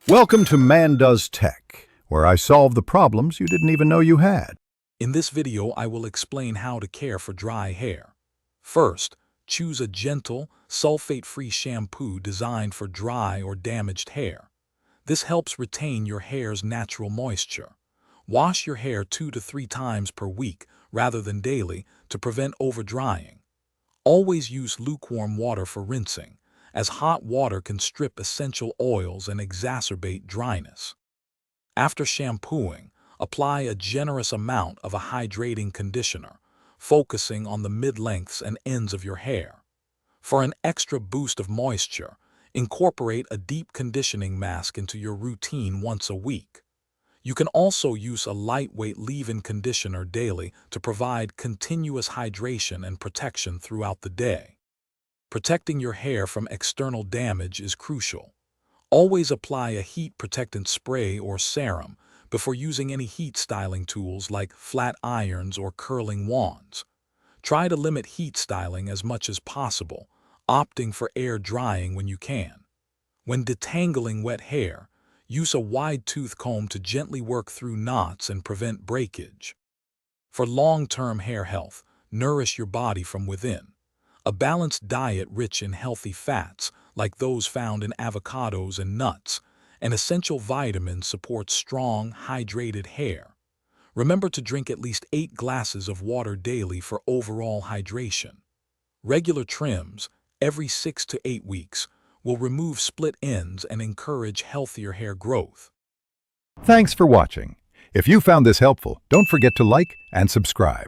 Welcome to Man Does Tech, where I solve the problems you didn't even know you had. In this video, I will explain how to care for dry hair. First, choose a gentle, sulfate-free shampoo designed for dry or damaged hair. This helps retain your hair's natural moisture. Wash your hair 2 to 3 times per week rather than daily to prevent overdrying. Always use lukewarm water for rinsing, as hot water can strip essential oils and exacerbate dryness. After shampooing, apply a generous amount of a hydrating conditioner, focusing on the mid-lengths and ends of your hair. For an extra boost of moisture, incorporate a deep conditioning mask into your routine once a week. You can also use a lightweight leave-in conditioner daily to provide continuous hydration and protection throughout the day. Protecting your hair from external damage is crucial. Always apply a heat protectant spray or serum before using any heat styling tools like flat irons or curling wands. Try to limit heat styling as much as possible, opting for air drying when you can. When detangling wet hair, use a wide-tooth comb to gently work through knots and prevent breakage. For long-term hair health, nourish your body from within. A balanced diet rich in healthy fats, like those found in avocados and nuts, and essential vitamins supports strong, hydrated hair. Remember to drink at least 8 glasses of water daily for overall hydration. Regular trims, every 6 to 8 weeks, will remove split ends and encourage healthier hair growth. Thanks for watching. If you found this helpful, don't forget to like and subscribe.